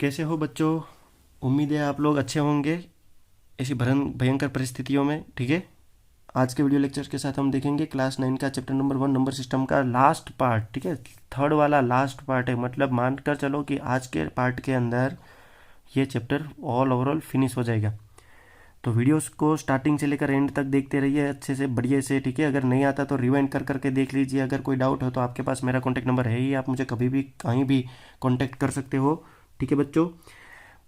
कैसे हो बच्चों। उम्मीद है आप लोग अच्छे होंगे ऐसी भयंकर परिस्थितियों में। ठीक है, आज के वीडियो लेक्चर के साथ हम देखेंगे क्लास 9 का चैप्टर नंबर 1 नंबर सिस्टम का लास्ट पार्ट। ठीक है, थर्ड वाला लास्ट पार्ट है, मतलब मान कर चलो कि आज के पार्ट के अंदर ये चैप्टर ऑल ओवरऑल फिनिश हो जाएगा। तो वीडियोस को स्टार्टिंग से लेकर एंड तक देखते रहिए अच्छे से बढ़िया से। ठीक है, अगर नहीं आता तो रिवाइंड कर करके देख लीजिए। अगर कोई डाउट हो तो आपके पास मेरा कॉन्टैक्ट नंबर है ही, आप मुझे कभी भी कहीं भी कॉन्टैक्ट कर सकते हो। ठीक है बच्चों,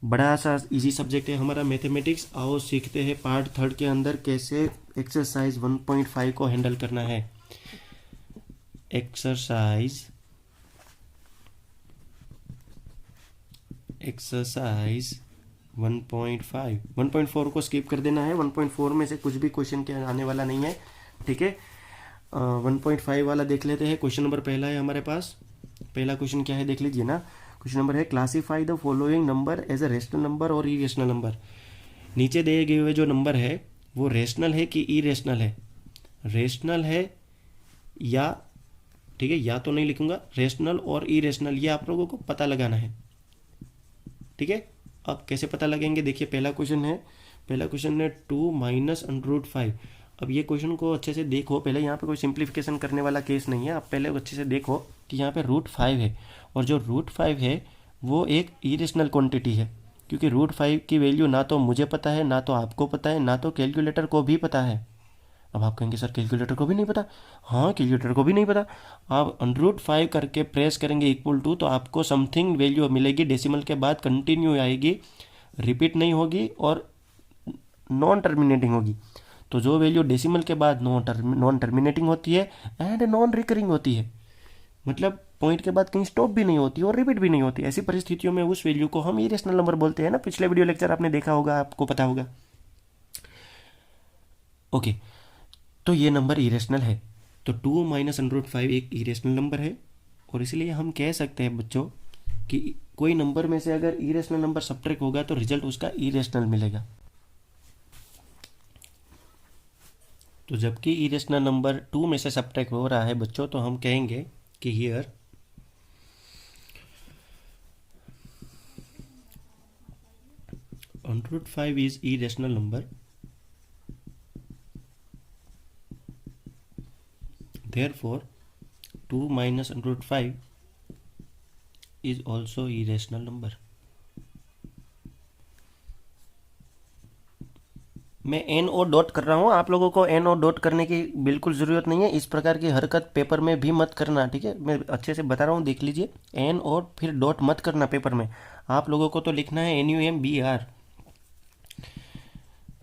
बड़ा सा इजी सब्जेक्ट है हमारा मैथमेटिक्स। आओ सीखते हैं पार्ट थर्ड के अंदर कैसे एक्सरसाइज 1.5 को हैंडल करना है। एक्सरसाइज 1.5 1.4 को स्किप कर देना है। 1.4 में से कुछ भी क्वेश्चन के आने वाला नहीं है। ठीक है, 1.5 वाला देख लेते हैं। क्वेश्चन नंबर पहला है हमारे पास। पहला क्वेश्चन क्या है देख लीजिए ना। क्वेश्चन नंबर है classify the following number as a rational number और इरेशनल नंबर। नीचे दिए गए हुए जो नंबर है वो रेशनल है कि इरेशनल है। रेशनल है या, ठीक है, या तो नहीं लिखूंगा, रेशनल और इरेशनल, ये आप लोगों को पता लगाना है। ठीक है, अब कैसे पता लगेंगे देखिए। पहला क्वेश्चन है 2 माइनस √5। अब ये क्वेश्चन को अच्छे से देखो पहले। यहाँ पे कोई सिंप्लीफिकेशन करने वाला केस नहीं है। आप पहले अच्छे से देखो कि यहाँ पे √5 है, और जो √5 है वो एक इरेशनल क्वांटिटी है, क्योंकि √5 की वैल्यू ना तो मुझे पता है, ना तो आपको पता है, ना तो कैलकुलेटर को भी पता है। अब आप कहेंगे सर कैलकुलेटर को भी नहीं पता। हाँ, कैलकुलेटर को भी नहीं पता। आप √5 करके प्रेस करेंगे इक्वल टू, तो आपको समथिंग वैल्यू मिलेगी, डेसिमल के बाद कंटिन्यू आएगी, रिपीट नहीं होगी और नॉन टर्मिनेटिंग होगी। तो जो वैल्यू डेसिमल के बाद नॉन टर्मिनेटिंग होती है एंड नॉन रिकरिंग होती है, मतलब पॉइंट के बाद कहीं स्टॉप भी नहीं होती और रिपीट भी नहीं होती, ऐसी परिस्थितियों में उस वैल्यू को हम इरेशनल नंबर बोलते हैं ना। पिछले वीडियो लेक्चर आपने देखा होगा, आपको पता होगा। ओके, तो ये नंबर इरेशनल है। तो 2 माइनस √5 एक इरेशनल नंबर है, और इसलिए हम कह सकते हैं बच्चों कि कोई नंबर में से अगर इरेशनल नंबर सब्ट्रैक्ट होगा तो रिजल्ट उसका इरेशनल मिलेगा। तो जबकि इरेशनल नंबर 2 में से सब्ट्रैक्ट हो रहा है बच्चों, तो हम कहेंगे कि here √5 is irrational number, therefore 2 minus √5 is also irrational number। मैं एन और डॉट कर रहा हूँ, आप लोगों को एन और डॉट करने की बिल्कुल ज़रूरत नहीं है। इस प्रकार की हरकत पेपर में भी मत करना। ठीक है, मैं अच्छे से बता रहा हूँ, देख लीजिए। एन और फिर डॉट मत करना पेपर में। आप लोगों को तो लिखना है NUMBR,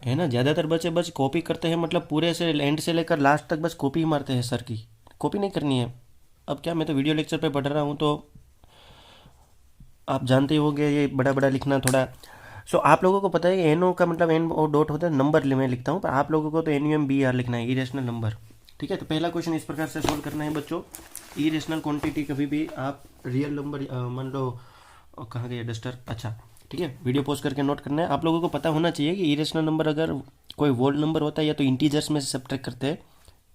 है ना। ज़्यादातर बच्चे बस कॉपी करते हैं, मतलब पूरे से एंड से लेकर लास्ट तक बस कॉपी ही मारते हैं सर की। कॉपी नहीं करनी है। अब क्या, मैं तो वीडियो लेक्चर पे पढ़ रहा हूँ, तो आप जानते ही होंगे ये बड़ा बड़ा लिखना थोड़ा। सो आप लोगों को पता है एन का मतलब एन और डॉट होता है नंबर में लिखता हूँ, पर आप लोगों को तो NUMBR लिखना है, इरेशनल नंबर। ठीक है, तो पहला क्वेश्चन इस प्रकार से सोल्व करना है बच्चों। इरेशनल क्वांटिटी कभी भी आप रियल नंबर, मान लो कहाँ गया डस्टर, अच्छा ठीक है, वीडियो पॉज करके नोट करना है। आप लोगों को पता होना चाहिए कि इरेशनल नंबर अगर कोई वोल नंबर होता है या तो इंटीजर्स में से सब्ट्रैक्ट करते हैं,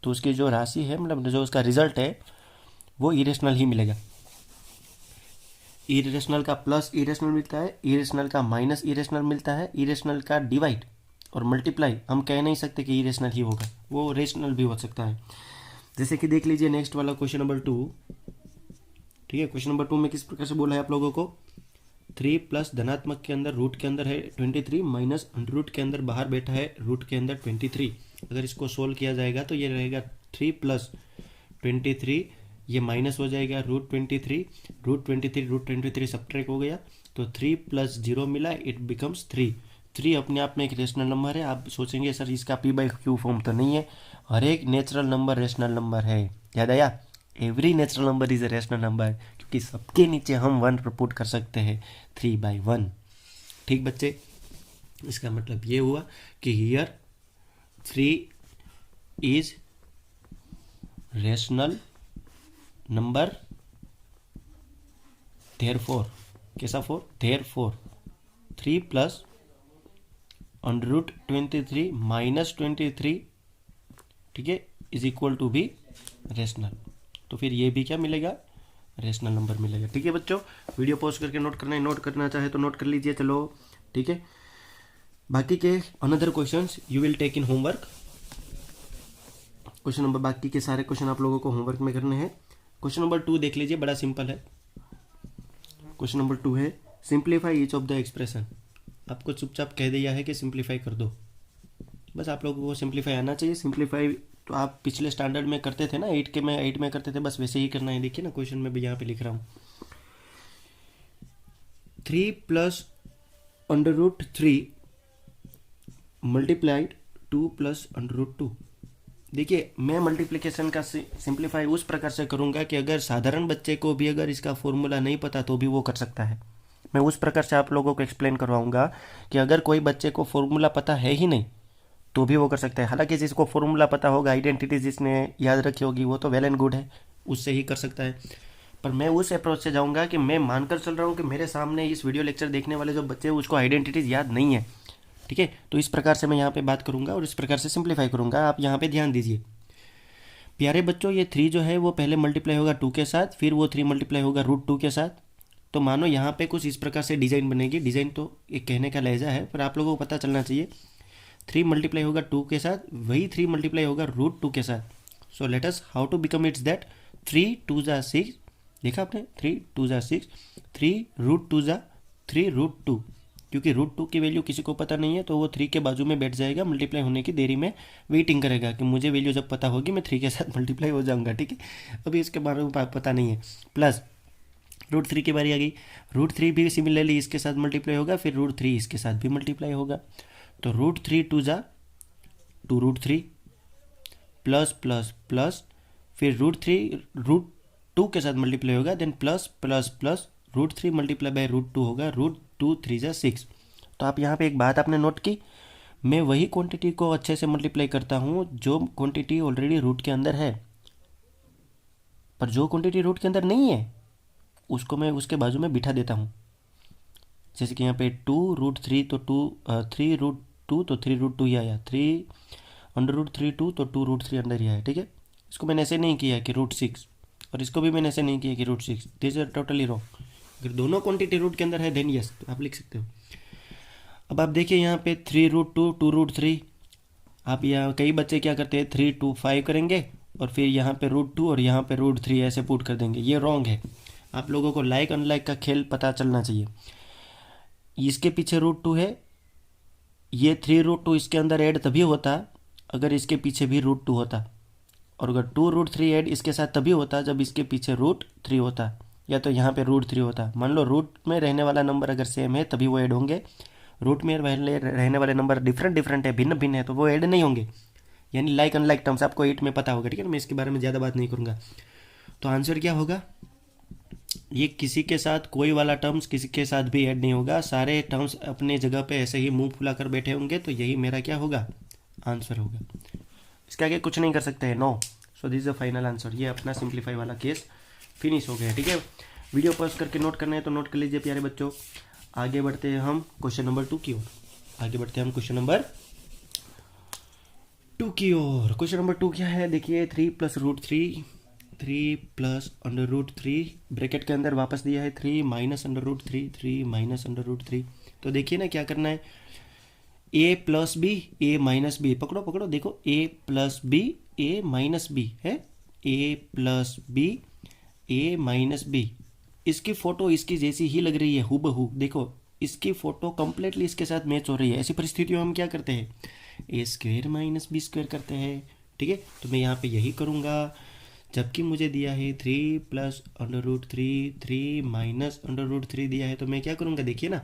तो उसकी जो राशि है, मतलब जो उसका रिजल्ट है, वो इरेशनल ही मिलेगा। इरेशनल का प्लस इरेशनल मिलता है, इरेशनल का माइनस इरेशनल मिलता है, इरेशनल का डिवाइड और मल्टीप्लाई हम कह नहीं सकते कि इरेशनल ही होगा, वो रेशनल भी हो सकता है। जैसे कि देख लीजिए नेक्स्ट वाला क्वेश्चन नंबर 2। ठीक है, क्वेश्चन नंबर 2 में किस प्रकार से बोला है आप लोगों को, 3 प्लस धनात्मक के अंदर रूट के अंदर है 23 माइनस रूट के अंदर बाहर बैठा है रूट के अंदर 23। अगर इसको सोल्व किया जाएगा तो ये रहेगा 3 प्लस 23, ये माइनस हो जाएगा √23 सब्ट्रैक्ट हो गया, तो 3 प्लस 0 मिला, इट बिकम्स 3। 3 अपने आप में एक रेशनल नंबर है। आप सोचेंगे सर इसका P/Q फॉर्म तो नहीं है। हर एक नेचुरल नंबर रेशनल नंबर है, याद आया। Every natural number is a rational number, क्योंकि सबके नीचे हम 1 पुट कर सकते हैं 3/1। ठीक बच्चे, इसका मतलब ये हुआ कि here 3 is rational number, therefore, कैसा फोर, देयरफॉर 3 प्लस √23 माइनस 23, ठीक है, इज इक्वल टू भी रेशनल। तो फिर ये भी क्या मिलेगा, रेशनल नंबर मिलेगा। ठीक है बच्चों, वीडियो पॉज करके नोट करना है, नोट करना चाहे तो नोट कर लीजिए। चलो ठीक है, बाकी के another questions you will take in homework. Question number, बाकी के सारे क्वेश्चन आप लोगों को होमवर्क में करने हैं। क्वेश्चन नंबर 2 देख लीजिए, बड़ा सिंपल है। क्वेश्चन नंबर 2 है simplify each of the expression. आपको चुपचाप कह दिया है कि सिंप्लीफाई कर दो, बस आप लोगों को सिंप्लीफाई आना चाहिए। सिंप्लीफाई तो आप पिछले स्टैंडर्ड में करते थे ना, 8 में करते थे, बस वैसे ही करना है। देखिए ना क्वेश्चन में भी यहाँ पे लिख रहा हूँ 3 plus under root 3 multiplied 2 plus under root 2। देखिए मैं मल्टीप्लिकेशन का सिंप्लीफाई उस प्रकार से करूँगा कि अगर साधारण बच्चे को भी अगर इसका फॉर्मूला नहीं पता तो भी वो कर सकता है। मैं उस प्रकार से आप लोगों को एक्सप्लेन करवाऊंगा कि अगर कोई बच्चे को फॉर्मूला पता है ही नहीं तो भी वो कर सकता है। हालांकि जिसको फॉर्मूला पता होगा, आइडेंटिटी जिसने याद रखी होगी, वो तो वेल एंड गुड है, उससे ही कर सकता है। पर मैं उस अप्रोच से जाऊंगा कि मैं मानकर चल रहा हूँ कि मेरे सामने इस वीडियो लेक्चर देखने वाले जो बच्चे हैं उसको आइडेंटिटीज याद नहीं है। ठीक है, तो इस प्रकार से मैं यहाँ पे बात करूँगा और इस प्रकार से सिंप्लीफाई करूँगा। आप यहाँ पे ध्यान दीजिए प्यारे बच्चों, ये 3 जो है वो पहले मल्टीप्लाई होगा 2 के साथ, फिर वो 3 मल्टीप्लाई होगा रूट 2 के साथ। तो मानो यहाँ पे कुछ इस प्रकार से डिज़ाइन बनेगी। डिज़ाइन तो एक कहने का लहजा है, पर आप लोगों को पता चलना चाहिए। 3 मल्टीप्लाई होगा 2 के साथ, वही 3 मल्टीप्लाई होगा रूट 2 के साथ। So let us how to become it's that 3 2 जा 6। देखा आपने, 3 2 जा 6, 3 रूट 2 जा 3 रूट 2। क्योंकि रूट 2 की वैल्यू किसी को पता नहीं है तो वो 3 के बाजू में बैठ जाएगा, मल्टीप्लाई होने की देरी में वेटिंग करेगा कि मुझे वैल्यू जब पता होगी मैं 3 के साथ मल्टीप्लाई हो जाऊंगा। ठीक है, अभी इसके बारे में पता नहीं है। प्लस रूट 3 की बारी आ गई, रूट 3 भी सिमिलरली इसके साथ मल्टीप्लाई होगा, फिर रूट 3 इसके साथ भी मल्टीप्लाई होगा। तो रूट 3 2 जा 2 रूट 3 प्लस प्लस प्लस, फिर रूट 3 रूट 2 के साथ मल्टीप्लाई होगा, then plus plus plus root 3 multiply by root 2 होगा, रूट 2 3 जा 6। तो आप यहाँ पे एक बात आपने नोट की, मैं वही क्वांटिटी को अच्छे से मल्टीप्लाई करता हूँ जो क्वांटिटी ऑलरेडी रूट के अंदर है। पर जो क्वांटिटी रूट के अंदर नहीं है उसको मैं उसके बाजू में बिठा देता हूँ। जैसे कि यहाँ पे 2 रूट 3 तो 3 रूट 2 तो 3 रूट 2 ही आया, 3 अंडर रूट 3 2 तो 2 रूट 3 अंदर ही आया। ठीक है, इसको मैंने ऐसे नहीं किया कि रूट 6, और इसको भी मैंने ऐसे नहीं किया कि root 6। This is totally wrong. अगर दोनों क्वांटिटी रूट के अंदर है देन यस, तो आप लिख सकते हो। अब आप देखिए यहाँ पे 3 रूट 2 2 रूट 3। आप यहाँ कई बच्चे क्या करते हैं 3 2 5 करेंगे और फिर यहाँ पे रूट 2 और यहाँ पे रूट 3 ऐसे पुट कर देंगे। ये रॉन्ग है। आप लोगों को लाइक अनलाइक का खेल पता चलना चाहिए। इसके पीछे रूट 2 है, ये 3 रूट 2 इसके अंदर ऐड तभी होता अगर इसके पीछे भी रूट 2 होता, और अगर 2 रूट 3 ऐड इसके साथ तभी होता जब इसके पीछे रूट 3 होता, या तो यहाँ पे रूट 3 होता। मान लो रूट में रहने वाला नंबर अगर सेम है तभी वो ऐड होंगे, रूट में रहने वाले नंबर डिफरेंट है, भिन्न भिन्न है, तो वो ऐड नहीं होंगे। यानी लाइक अनलाइक टर्म्स आपको 8 में पता होगा। ठीक है, मैं इसके बारे में ज़्यादा बात नहीं करूँगा। तो आंसर क्या होगा, ये किसी के साथ कोई वाला टर्म्स किसी के साथ भी ऐड नहीं होगा, सारे टर्म्स अपने जगह पे ऐसे ही मुंह फुला कर बैठे होंगे। तो यही मेरा क्या होगा, आंसर होगा। इसके आगे कुछ नहीं कर सकते हैं, no. So this is the final answer. ये अपना सिंप्लीफाई वाला केस फिनिश हो गया। ठीक है, वीडियो पॉज करके नोट करना है तो नोट कर लीजिए प्यारे बच्चों। आगे बढ़ते हैं हम क्वेश्चन नंबर 2 की ओर। क्वेश्चन नंबर 2 क्या है, देखिए 3 plus root 3, 3 plus under root 3, bracket के अंदर वापस दिया है 3 minus under root 3, 3 minus under root 3। तो देखिए ना क्या करना है, a plus B A minus B, पकड़ो देखो, a plus B A minus B है, a plus B A minus B. इसकी फ़ोटो इसकी जैसी ही लग रही है हूबहू। देखो इसकी फ़ोटो कंप्लीटली इसके साथ मैच हो रही है। ऐसी परिस्थितियों में हम क्या करते हैं, ए स्क्वेयर माइनस बी स्क्वेयर करते हैं। ठीक है, तो मैं यहाँ पे यही करूँगा। जबकि मुझे दिया है 3 plus under root 3, 3 minus under root 3 दिया है, तो मैं क्या करूँगा, देखिए ना,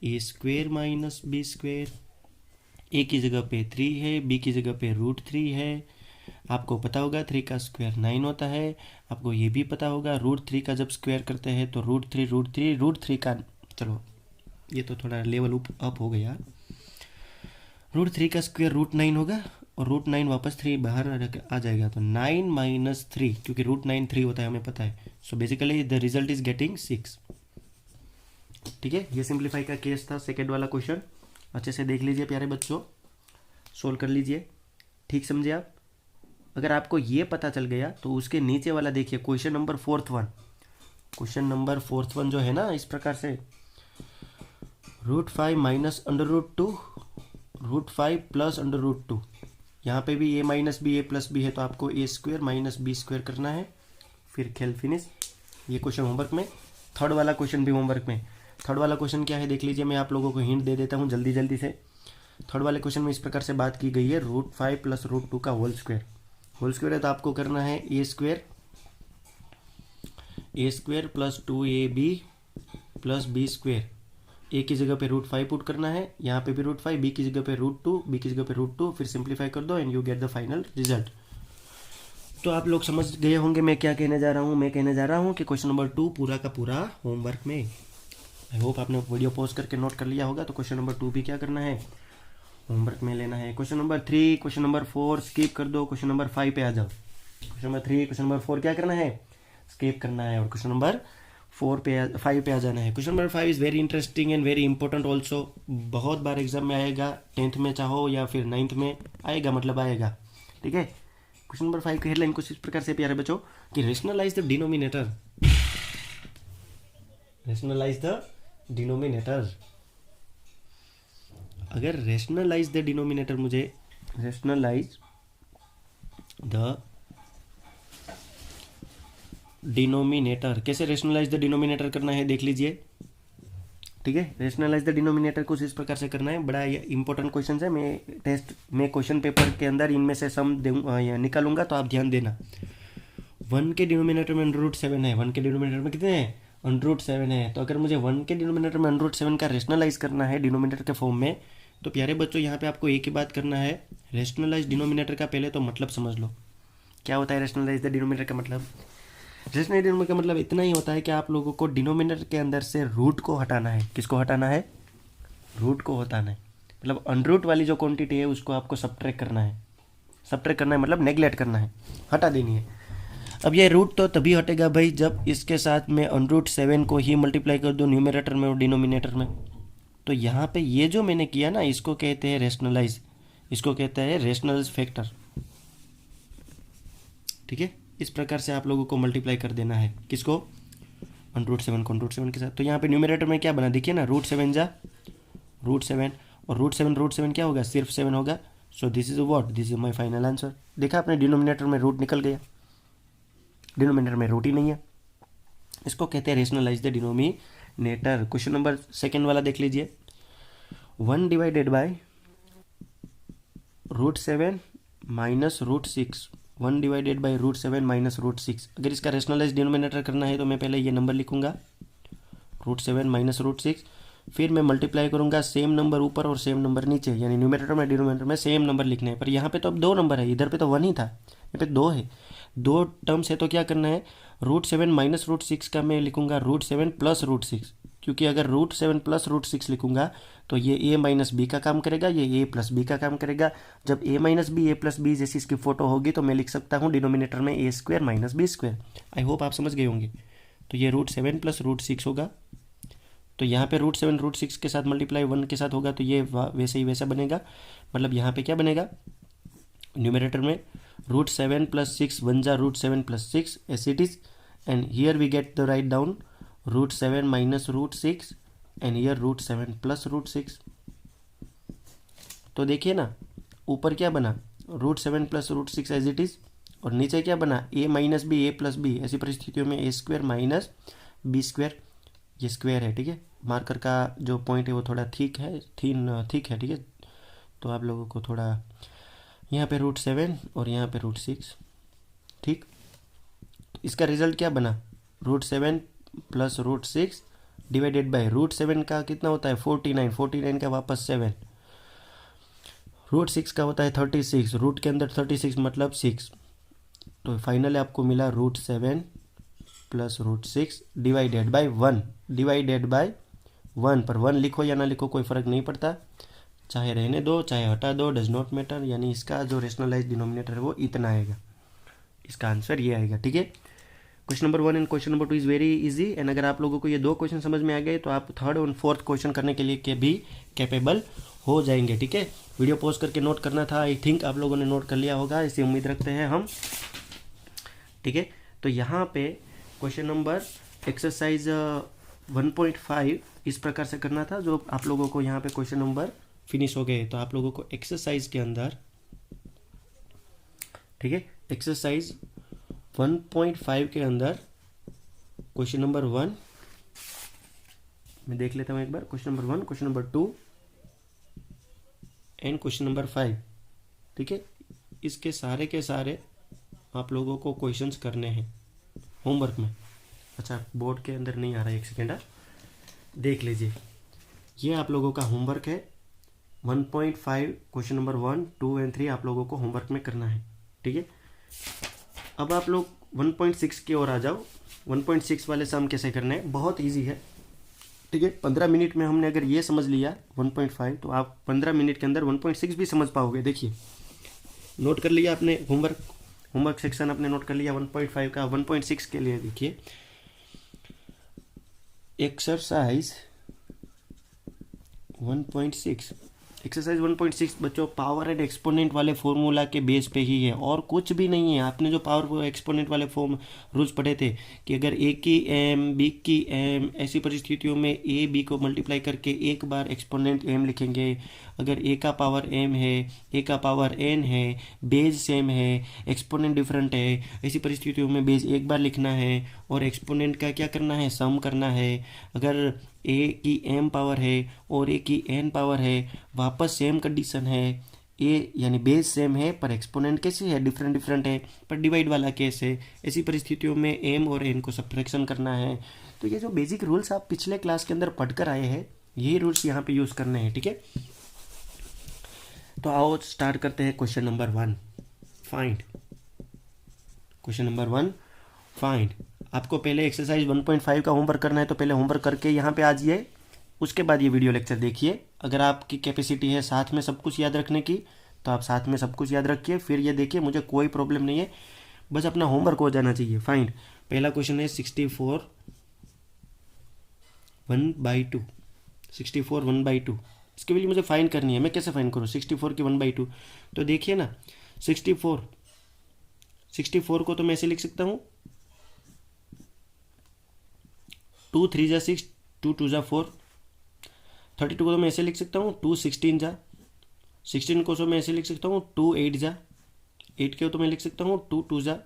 A square minus B square, A की जगह पे 3 है, बी की जगह पे रूट 3 है। आपको पता होगा 3 का स्क्वायर 9 होता है। आपको ये भी पता होगा रूट 3 का जब स्क्वायर करते हैं तो रूट 3 का, चलो ये तो थोड़ा लेवल अप हो गया। रूट 3 का स्क्वायर रूट 9 होगा और रूट 9 वापस 3 बाहर आ जाएगा, तो 9 माइनस 3, क्योंकि रूट 9 3 होता है हमें पता है। So basically the result is getting 6। ठीक है, ये सिंप्लीफाई का केस था, सेकेंड वाला क्वेश्चन। अच्छे से देख लीजिए प्यारे बच्चों, सोल्व कर लीजिए, ठीक समझे आप। अगर आपको ये पता चल गया तो उसके नीचे वाला देखिए question number 4th one, question number 4th one जो है ना, इस प्रकार से √5 माइनस √2, √5 प्लस √2। यहाँ पे भी a minus B A plus B है तो आपको a² माइनस b² करना है, फिर खेल फिनिश। ये क्वेश्चन होमवर्क में। थर्ड वाला क्वेश्चन भी होमवर्क में। थर्ड वाला क्वेश्चन क्या है देख लीजिए, मैं आप लोगों को हिंट दे देता हूँ जल्दी जल्दी से। थर्ड वाले क्वेश्चन में इस प्रकार से बात की गई है, √5 प्लस √2 का होल स्क्वायर है, तो आपको करना है a² plus 2ab plus b²। a की जगह पे √5 पुट करना है, यहाँ पे भी √5, b की जगह पे √2, b की जगह पे √2, फिर सिंप्लीफाई कर दो and you get the final result. तो आप लोग समझ गए होंगे मैं क्या कहने जा रहा हूँ। मैं कहने जा रहा हूँ कि क्वेश्चन नंबर 2 पूरा का पूरा होमवर्क में। आई होप आपने वीडियो पॉज करके नोट कर लिया होगा। तो क्वेश्चन नंबर 2 भी क्या करना है, होमवर्क में लेना है। Question number 3, question number 4 skip कर दो, क्वेश्चन नंबर 5 पे आ जाओ। क्वेश्चन नंबर 3, क्वेश्चन नंबर 4 क्या करना है, स्किप करना है, और क्वेश्चन नंबर 5 पे आ जाना है। Question number 5 is very interesting and very important also. बहुत बार एग्जाम में आएगा, 10th में चाहो या फिर 9th में आएगा, मतलब आएगा, ठीक है। क्वेश्चन नंबर 5 की हेडलाइन कुछ इस प्रकार से प्यारे बच्चों कि rationalize the denominator. Rationalize the denominator. अगर रेशनलाइज द डिनोमिनेटर, मुझे रेशनलाइज द डिनोमिनेटर, कैसे रेशनलाइज द डिनोमिनेटर करना है देख लीजिए, ठीक है। रेशनलाइज द डिनोमिनेटर कुछ इस प्रकार से करना है। बड़ा इंपॉर्टेंट क्वेश्चन है, मैं टेस्ट में क्वेश्चन पेपर के अंदर इनमें से सम निकालूंगा, तो आप ध्यान देना। 1 के डिनोमिनेटर में √7 है, 1 के डिनोमिनेटर में कितने हैं, √7 है। तो अगर मुझे 1 के डिनोमिनेटर में √7 का रेशनलाइज करना है डिनोमिनेटर के फॉर्म में, तो प्यारे बच्चों यहाँ पे आपको एक ही बात करना है, रेशनलाइज डिनोमिनेटर का पहले तो मतलब समझ लो। क्या होता है रेशनलाइज द डिनोमिनेटर का मतलब? रेशनल डिनोमिनेटर का मतलब इतना ही होता है कि आप लोगों को डिनोमिनेटर के अंदर से रूट को हटाना है। किसको हटाना है? रूट को हटाना है। मतलब अनरूट वाली जो क्वांटिटी है उसको आपको सब्ट्रैक्ट करना है। सब्ट्रैक्ट करना है मतलब नेगलेक्ट करना है, हटा देनी है। अब ये रूट तो तभी हटेगा भाई जब इसके साथ में √7 को ही मल्टीप्लाई कर दो न्यूमरेटर में और डिनोमिनेटर में। तो यहाँ पे ये जो मैंने किया ना, इसको कहते हैं रेशनलाइज, इसको कहते हैं रेशनलाइज फैक्टर, ठीक है। इस प्रकार से आप लोगों को मल्टीप्लाई कर देना है, किसको? √7 को √7 के साथ। तो यहाँ पे न्यूमरेटर में क्या बना, देखिए ना, √7 जा √7 और √7 क्या होगा, सिर्फ 7 होगा। सो this is what, this is my final answer. देखा आपने, डिनोमिनेटर में रूट निकल गया, डिनोमिनेटर में रूट ही नहीं है। इसको कहते हैं rationalize the denominator. Question number 2 वाला देख लीजिए, 1 divided by √7 minus √6, 1 divided by √7 minus √6। अगर इसका रेशनलाइज डिनोमिनेटर करना है तो मैं पहले ये नंबर लिखूंगा, √7 माइनस √6, फिर मैं मल्टीप्लाई करूंगा सेम नंबर ऊपर और सेम नंबर नीचे, यानी न्यूमरेटर में डिनोमिनेटर में सेम नंबर लिखना है। पर यहाँ पे तो अब 2 नंबर है, इधर पे तो 1 ही था, यहाँ पे 2 है, 2 टर्म्स है। तो क्या करना है, √7 माइनस √6 का मैं लिखूंगा √7 प्लस √6, क्योंकि अगर √7 प्लस √6 लिखूंगा तो ये a माइनस बी का काम करेगा, ये a प्लस बी का काम करेगा। जब a minus B, a plus B जैसी इसकी फोटो होगी तो मैं लिख सकता हूँ डिनोमिनेटर में a² minus b²। I hope आप समझ गए होंगे। तो ये √7 प्लस √6 होगा, तो यहाँ पे √7 √6 के साथ मल्टीप्लाई 1 के साथ होगा, तो ये वैसे ही वैसा बनेगा। मतलब यहाँ पे क्या बनेगा, न्यूमरेटर में √7 प्लस 6 1 जा √7 plus 6 as it is, and here we get the right down √7 minus √6 and here √7 plus √6। तो देखिए ना, ऊपर क्या बना, √7 प्लस √6 एज इट इज, और नीचे क्या बना, a minus B, a plus B. ऐसी परिस्थितियों में a² माइनस b², ये स्क्वायर है, ठीक है। मार्कर का जो पॉइंट है वो थोड़ा ठीक है, ठीक है, ठीक है। तो आप लोगों को थोड़ा यहाँ पे √7 और यहाँ पे √6, ठीक। इसका रिजल्ट क्या बना, √7 प्लस √6 डिवाइडेड बाय √7 का कितना होता है 49, 49 का वापस 7, √6 का होता है 36, रूट के अंदर 36 मतलब 6। तो फाइनली आपको मिला √7 plus √6 divided by 1, divided bye 1। पर 1 लिखो या ना लिखो कोई फ़र्क नहीं पड़ता, चाहे रहने दो चाहे हटा दो, डज नॉट मैटर। यानी इसका जो रेशनलाइज डिनोमिनेटर है वो इतना आएगा, इसका आंसर ये आएगा, ठीक है। Question number 1 and question number 2 is very easy. And अगर आप लोगों को ये 2 क्वेश्चन समझ में आ गए तो आप 3rd और 4th क्वेश्चन करने के लिए के भी कैपेबल हो जाएंगे, ठीक है। वीडियो पॉज करके नोट करना था, आई थिंक आप लोगों ने नोट कर लिया होगा, इसी उम्मीद रखते हैं हम, ठीक है। तो यहाँ पे क्वेश्चन नंबर एक्सरसाइज 1.5 इस प्रकार से करना था, जो आप लोगों को यहाँ पे क्वेश्चन नंबर फिनिश हो गए। तो आप लोगों को एक्सरसाइज के अंदर, ठीक है, एक्सरसाइज 1.5 के अंदर क्वेश्चन नंबर 1 मैं देख लेता हूँ एक बार। Question number 1, question number 2 and question number 5, ठीक है। इसके सारे के सारे आप लोगों को क्वेश्चंस करने हैं होमवर्क में। अच्छा, बोर्ड के अंदर नहीं आ रहा है, एक सेकेंड, देख लीजिए। ये आप लोगों का होमवर्क है 1.5 क्वेश्चन नंबर 1, 2 एंड 3 आप लोगों को होमवर्क में करना है, ठीक है। अब आप लोग 1.6 की ओर आ जाओ। 1.6 वाले सम कैसे करने हैं, बहुत इजी है, ठीक है। 15 मिनट में हमने अगर ये समझ लिया 1.5, तो आप 15 मिनट के अंदर 1.6 भी समझ पाओगे। देखिए, नोट कर लिया आपने, होमवर्क सेक्शन आपने नोट कर लिया 1.5 का। 1.6 के लिए देखिए, एक्सरसाइज 1.6, एक्सरसाइज 1.6 बच्चों पावर एंड एक्सपोनेंट वाले फॉर्मूला के बेस पे ही है, और कुछ भी नहीं है। आपने जो पावर एक्सपोनेंट वाले रूल्स पढ़े थे कि अगर ए की एम, बी की एम, ऐसी परिस्थितियों में ए बी को मल्टीप्लाई करके एक बार एक्सपोनेंट एम लिखेंगे। अगर ए का पावर एम है, ए का पावर एन है, बेस सेम है, एक्सपोनेंट डिफरेंट है, ऐसी परिस्थितियों में बेस एक बार लिखना है और एक्सपोनेंट का क्या करना है, सम करना है। अगर ए की एम पावर है और ए की एन पावर है, वापस सेम कंडीशन है, ए यानी बेस सेम है पर एक्सपोनेंट कैसे है, डिफरेंट है, पर डिवाइड वाला केस है। ऐसी परिस्थितियों में एम और एन को सब्ट्रैक्शन करना है। तो ये जो बेसिक रूल्स आप पिछले क्लास के अंदर पढ़कर आए हैं, यही रूल्स यहाँ पे यूज़ करने हैं, ठीक है। तो आओ स्टार्ट करते हैं question number 1, find. Question number 1, find. आपको पहले एक्सरसाइज 1.5 का होमवर्क करना है, तो पहले होमवर्क करके यहाँ पे आ जाइए, उसके बाद ये वीडियो लेक्चर देखिए। अगर आपकी कैपेसिटी है साथ में सब कुछ याद रखने की, तो आप साथ में सब कुछ याद रखिए, फिर ये देखिए, मुझे कोई प्रॉब्लम नहीं है, बस अपना होमवर्क हो जाना चाहिए। फाइंड, पहला क्वेश्चन है 64 1/2, 64 1/2। इसके लिए मुझे फाइंड करनी है। मैं कैसे फाइंड करूँ 64 की 1/2? तो देखिए ना, 64 को तो मैं ऐसे लिख सकता हूँ 2 3 जा 6, 2 2 जा 4। 32 को तो मैं ऐसे लिख सकता हूँ 2 16 जा। 16 को तो मैं ऐसे लिख सकता हूँ 2 8 जा। 8 को तो मैं लिख सकता हूँ 2 2 जा।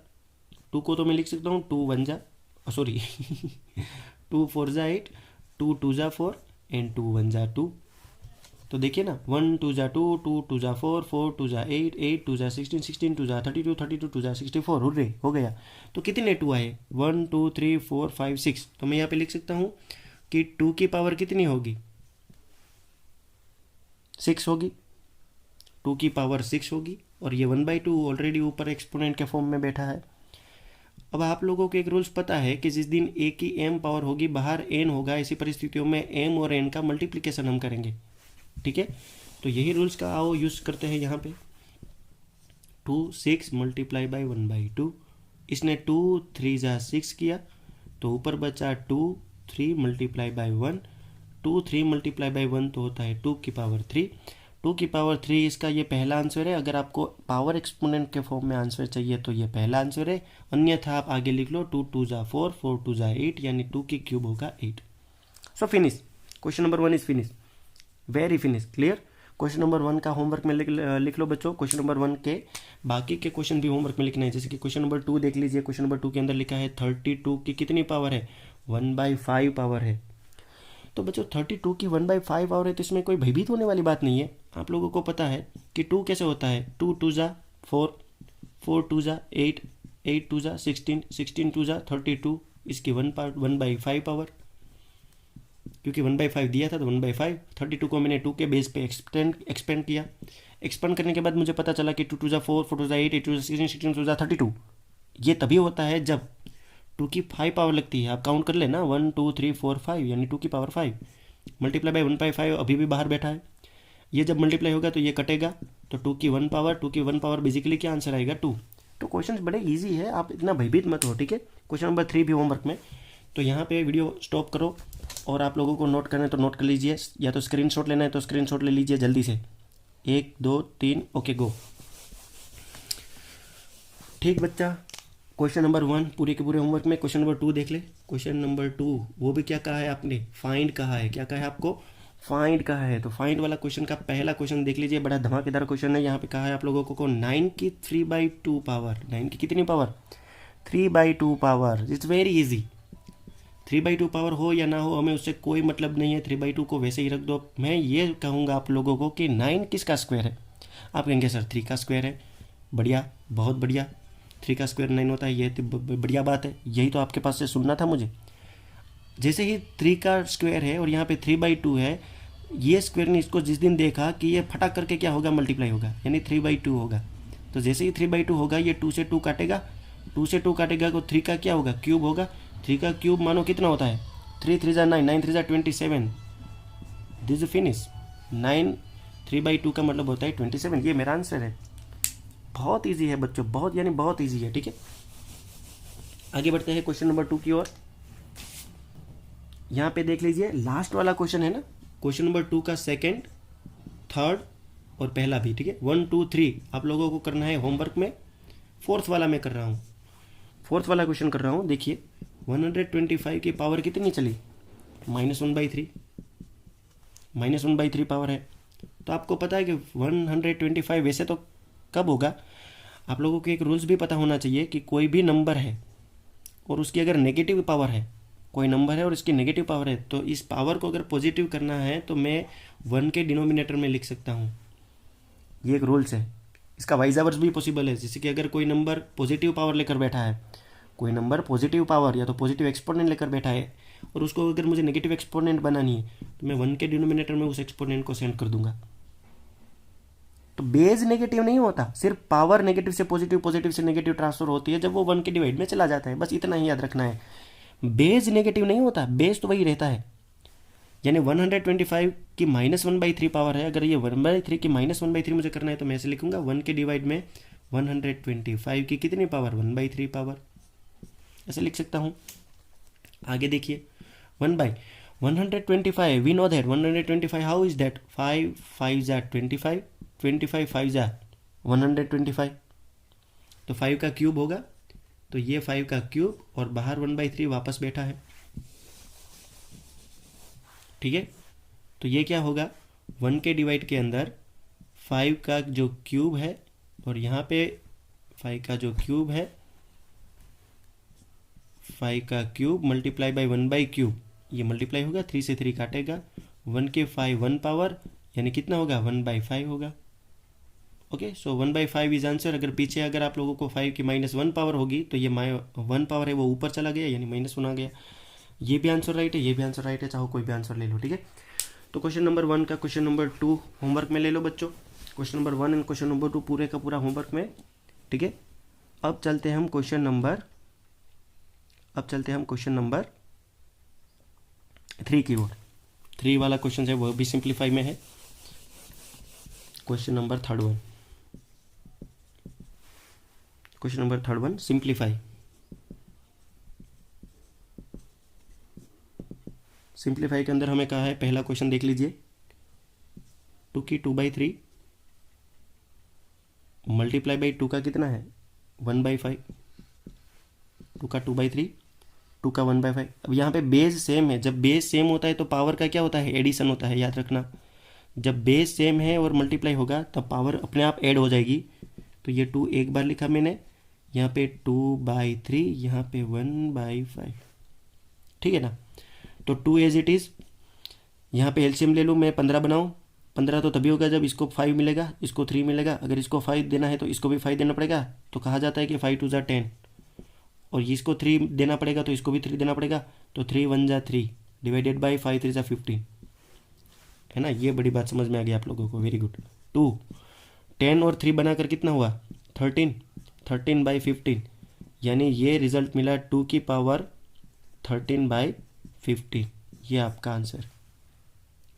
2 को तो मैं लिख सकता हूँ 2 1 जा, सॉरी 2 4 जा 8, 2 2 जा 4 एंड 2 1 जा 2। तो देखिए ना, 1 2 जा 2, 2 2 जा 4, 4 2 जा 8, 8 2 जा 16, 16 2 जा 32, 32 2 जा 64। हो गया। तो कितने 2 आए, 1 2 3 4 5 6। तो मैं यहाँ पे लिख सकता हूँ कि 2 की पावर कितनी होगी, 6 होगी। 2 की पावर 6 होगी, और ये 1/2 ऑलरेडी ऊपर एक्सपोनेंट के फॉर्म में बैठा है। अब आप लोगों को एक रूल्स पता है कि जिस दिन ए की एम पावर होगी, बाहर एन होगा, ऐसी परिस्थितियों में एम और एन का मल्टीप्लिकेशन हम करेंगे, ठीक है। तो यही रूल्स का आओ यूज़ करते हैं यहाँ पे। 2 6 मल्टीप्लाई बाई 1/2। इसने 2 3 जा 6 किया, तो ऊपर बचा 2 3 मल्टीप्लाई बाई 1। 2 3 मल्टीप्लाई बाई 1 तो होता है 2 की पावर 3। 2 की पावर 3 इसका ये पहला आंसर है। अगर आपको पावर एक्सपोनेंट के फॉर्म में आंसर चाहिए तो ये पहला आंसर है, अन्यथा आप आगे लिख लो 2 2 जा 4, 4 2 जा 8, यानी 2 की क्यूब होगा 8। सो finish, question number 1 is finish, very finish, clear. Question number 1 का होमवर्क में लिख लो बच्चों। क्वेश्चन नंबर 1 के बाकी के क्वेश्चन भी होमवर्क में लिखना है। जैसे कि क्वेश्चन नंबर 2 देख लीजिए। क्वेश्चन नंबर 2 के अंदर लिखा है 32 की कितनी पावर है, 1/5 पावर है। तो बच्चों 32 की 1/5 पावर है, तो इसमें कोई भयभीत होने वाली बात नहीं है। आप लोगों को पता है कि 2 कैसे होता है, 2 2 जा 4, 4 2 जा 8, 8 2 जा 16, 16 2 जा 32, इसकी 1/5 पावर, क्योंकि 1/5 दिया था तो 1/5। 32 को मैंने 2 के बेस पे एक्सपेंड किया। एक्सपेंड करने के बाद मुझे पता चला कि 2 2 जा 4, 4 2 जा 8, 8 2 जा 16, 16 2 जा 32। ये तभी होता है जब 2 की 5 पावर लगती है। आप काउंट कर लेना, 1 2 3 4 5, यानी 2 की पावर 5 मल्टीप्लाई बाई 1/5 अभी भी बाहर बैठा है। ये जब मल्टीप्लाई होगा तो ये कटेगा, तो 2 की 1 पावर बेसिकली क्या आंसर आएगा 2। तो क्वेश्चन बड़े ईजी है, आप इतना भयभीत मत हो, ठीक है। क्वेश्चन नंबर 3 भी होमवर्क में। तो यहाँ पे वीडियो स्टॉप करो, और आप लोगों को नोट करना है तो नोट कर लीजिए, या तो स्क्रीनशॉट लेना है तो स्क्रीनशॉट ले लीजिए जल्दी से। 1 2 3 ओके गो। ठीक बच्चा, क्वेश्चन नंबर 1 पूरे के पूरे होमवर्क में। क्वेश्चन नंबर 2 देख ले। क्वेश्चन नंबर 2 वो भी क्या कहा है आपने, फाइंड कहा है। क्या कहा है आपको, फाइंड कहा है। तो फाइंड वाला क्वेश्चन का पहला क्वेश्चन देख लीजिए, बड़ा धमाकेदार क्वेश्चन है। यहाँ पे कहा है आप लोगों को 9 की 3/2 पावर, 9 की कितनी power, 3/2 power. It's very easy. 3/2 power हो या ना हो हमें उससे कोई मतलब नहीं है, 3/2 को वैसे ही रख दो। मैं ये कहूँगा आप लोगों को कि 9 किसका स्क्वायर है। आप कहेंगे सर 3 का स्क्वायर है। बढ़िया, बहुत बढ़िया, 3 का स्क्वायर 9 होता है, ये तो बढ़िया बात है। यही तो आपके पास से सुनना था मुझे। जैसे ही 3 का स्क्वायर है और यहाँ पे 3/2 है, ये स्क्वायर ने इसको जिस दिन देखा कि ये फटाक करके क्या होगा, मल्टीप्लाई होगा, यानी 3/2 होगा। तो जैसे ही 3/2 होगा, ये 2 से 2 काटेगा, 2 से 2 काटेगा तो 3 का क्या होगा, क्यूब होगा। 3 का क्यूब मानो कितना होता है, 3 3 जा 9, 9 3 जा 27। दिस फिनिश 9, 3/2 का मतलब होता है 27। ये मेरा आंसर है। बहुत ईजी है बच्चों, बहुत यानी बहुत ईजी है। ठीक है, आगे बढ़ते हैं क्वेश्चन नंबर 2 की ओर। यहाँ पे देख लीजिए, लास्ट वाला क्वेश्चन है ना, क्वेश्चन नंबर 2 का सेकंड, थर्ड और पहला भी। ठीक है, 1 2 3 आप लोगों को करना है होमवर्क में। फोर्थ वाला मैं कर रहा हूँ, फोर्थ वाला क्वेश्चन कर रहा हूँ। देखिए 125 की पावर कितनी चली, -1/3, -1/3 पावर है। तो आपको पता है कि 125 वैसे तो कब होगा, आप लोगों को एक रूल्स भी पता होना चाहिए कि कोई भी नंबर है और उसकी अगर नेगेटिव पावर है, कोई नंबर है और इसकी नेगेटिव पावर है, तो इस पावर को अगर पॉजिटिव करना है तो मैं 1 के डिनोमिनेटर में लिख सकता हूँ। ये एक रूल्स है। इसका वाइजावर्स भी पॉसिबल है। जैसे कि अगर कोई नंबर पॉजिटिव पावर लेकर बैठा है, कोई नंबर पॉजिटिव पावर या तो पॉजिटिव एक्सपोनेंट लेकर बैठा है और उसको अगर मुझे नेगेटिव एक्सपोनेंट बनानी है तो मैं 1 के डिनोमिनेटर में उस एक्सपोनेंट को सेंड कर दूंगा। तो बेस नेगेटिव नहीं होता, सिर्फ पावर नेगेटिव से पॉजिटिव, पॉजिटिव से नेगेटिव ट्रांसफर होती है जब वो 1 के डिवाइड में चला जाता है। बस इतना ही याद रखना है। बेस नेगेटिव नहीं होता, बेस तो वही रहता है। यानी 125 की -1/3 पावर है। अगर ये 1/3 की -1/3 मुझे करना है तो मैं ऐसे लिखूंगा 1 के डिवाइड में 125 की कितनी पावर, 1/3 पावर, ऐसे लिख सकता हूँ। आगे देखिए 1/125 we know that 125 how is that, 5 5 जा 25, 25 5 जा 125। तो 5 का क्यूब होगा, तो ये 5 का क्यूब और बाहर 1/3 वापस बैठा है। ठीक है, तो ये क्या होगा, 1 के डिवाइड के अंदर 5 का जो क्यूब है और यहाँ पे 5 का जो क्यूब है, 5 का क्यूब मल्टीप्लाई बाई 1/क्यूब, ये मल्टीप्लाई होगा, 3 से 3 काटेगा, 1 के 5 1 पावर यानी कितना होगा, 1/5 होगा। Okay, so 1/5 is answer. अगर पीछे अगर आप लोगों को 5 की -1 पावर होगी तो ये 1 पावर है वो ऊपर चला गया, यानी -1 आ गया। ये भी आंसर राइट है, ये भी आंसर राइट है, चाहो कोई भी आंसर ले लो। ठीक है, तो क्वेश्चन नंबर 1 का क्वेश्चन नंबर 2 होमवर्क में ले लो बच्चों। Question number 1 and question number 2 पूरे का पूरा होमवर्क में। ठीक है, अब चलते हैं हम क्वेश्चन नंबर 3 की ओर। 3 वाला क्वेश्चन है वो भी सिंप्लीफाई में है। Question number 3 question number 3 simplify. Simplify के अंदर हमें कहा है, पहला क्वेश्चन देख लीजिए, 2 की 2/3 मल्टीप्लाई बाई 2 का कितना है, 1/5। 2 का 2/3, 2 का 1/5। अब यहाँ पे बेस सेम है। जब बेस सेम होता है तो पावर का क्या होता है, एडिशन होता है, याद रखना। जब बेस सेम है और मल्टीप्लाई होगा तब पावर अपने आप ऐड हो जाएगी। तो ये 2 एक बार लिखा मैंने, यहाँ पे 2/3, यहाँ पे 1/5। ठीक है ना, तो 2 एज इट इज़। यहाँ पे एलसीएम ले लूँ मैं, 15 बनाऊँ। 15 तो तभी होगा जब इसको 5 मिलेगा, इसको 3 मिलेगा। अगर इसको 5 देना है तो इसको भी 5 देना पड़ेगा। तो कहा जाता है कि 5 2 जा 10, और इसको 3 देना पड़ेगा तो इसको भी 3 देना पड़ेगा। तो 3 1 जा 3 डिवाइडेड बाई 5 3 जा 15, है ना। ये बड़ी बात समझ में आ गई आप लोगों को, वेरी गुड। 2 10 और 3 बनाकर कितना हुआ, 13, 13/15, यानी ये रिजल्ट मिला 2 की पावर 13/15। ये आपका आंसर,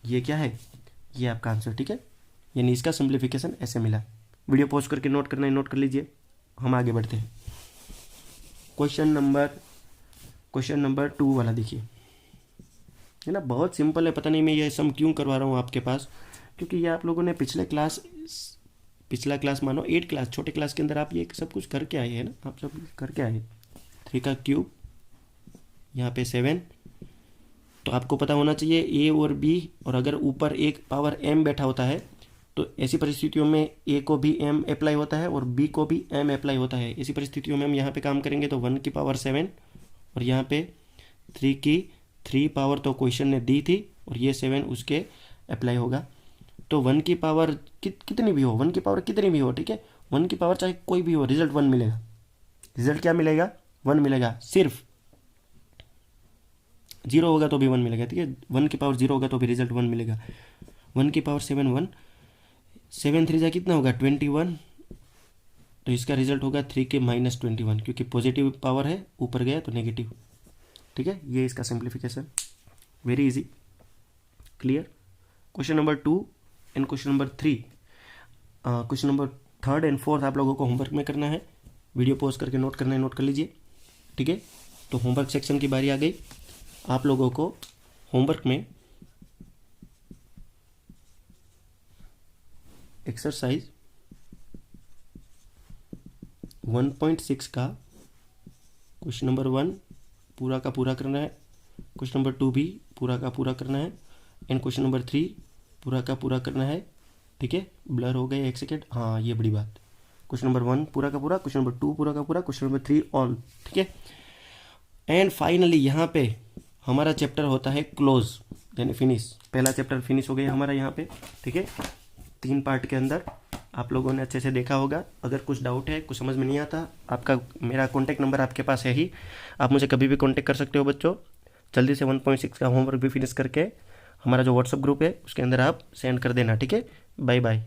ये क्या है, ये आपका आंसर। ठीक है, यानी इसका सिंप्लीफिकेशन ऐसे मिला। वीडियो पॉज करके नोट करना है, नोट कर लीजिए। हम आगे बढ़ते हैं। क्वेश्चन नंबर 2 वाला देखिए, है ना, बहुत सिंपल है। पता नहीं मैं ये सम क्यों करवा रहा हूँ आपके पास, क्योंकि ये आप लोगों ने पिछले क्लास पिछला क्लास मानो 8 क्लास, छोटे क्लास के अंदर आप ये सब कुछ करके आए हैं ना, आप सब करके आए। 3 का क्यूब, यहाँ पे 7। तो आपको पता होना चाहिए ए और बी, और अगर ऊपर एक पावर m बैठा होता है तो ऐसी परिस्थितियों में ए को भी m अप्लाई होता है और बी को भी m अप्लाई होता है। ऐसी परिस्थितियों में हम यहाँ पे काम करेंगे तो 1 की पावर 7 और यहाँ पे 3 की 3 पावर तो क्वेश्चन ने दी थी और ये 7 उसके अप्लाई होगा। तो 1 की पावर कितनी भी हो, 1 की पावर कितनी भी हो, ठीक है, 1 की पावर चाहे कोई भी हो, रिजल्ट 1 मिलेगा। रिजल्ट क्या मिलेगा? 1 मिलेगा। सिर्फ 0 होगा तो भी 1 मिलेगा, ठीक है। 1 की पावर 0 होगा तो भी रिजल्ट 1 मिलेगा। 1 की पावर 7 1, 7 3 जा कितना होगा? 21। तो इसका रिजल्ट होगा 3 के -21, क्योंकि पॉजिटिव पावर है, ऊपर गया तो नेगेटिव, ठीक है। ये इसका simplification, very easy, clear. Question number 2 and question number 3, question number 3 and 4 आप लोगों को होमवर्क में करना है। वीडियो पॉज करके नोट करना है, नोट कर लीजिए, ठीक है। तो होमवर्क सेक्शन की बारी आ गई। आप लोगों को होमवर्क में एक्सरसाइज 1.6 का क्वेश्चन नंबर 1 पूरा का पूरा करना है, क्वेश्चन नंबर 2 भी पूरा का पूरा करना है, एंड क्वेश्चन नंबर 3 पूरा का पूरा करना है, ठीक है। ब्लर हो गए, 1 सेकेंड, हाँ ये बड़ी बात। क्वेश्चन नंबर 1 पूरा का पूरा, क्वेश्चन नंबर 2 पूरा का पूरा, क्वेश्चन नंबर 3 ऑल, ठीक है। एंड फाइनली यहाँ पे हमारा चैप्टर होता है क्लोज, यानी फिनिश। पहला चैप्टर फिनिश हो गया हमारा यहाँ पे, ठीक है। 3 पार्ट के अंदर आप लोगों ने अच्छे से देखा होगा। अगर कुछ डाउट है, कुछ समझ में नहीं आता, आपका मेरा कॉन्टैक्ट नंबर आपके पास है ही, आप मुझे कभी भी कॉन्टैक्ट कर सकते हो बच्चों। जल्दी से 1.6 का होमवर्क भी फिनिश करके हमारा जो व्हाट्सअप ग्रुप है उसके अंदर आप सेंड कर देना, ठीक है। Bye bye.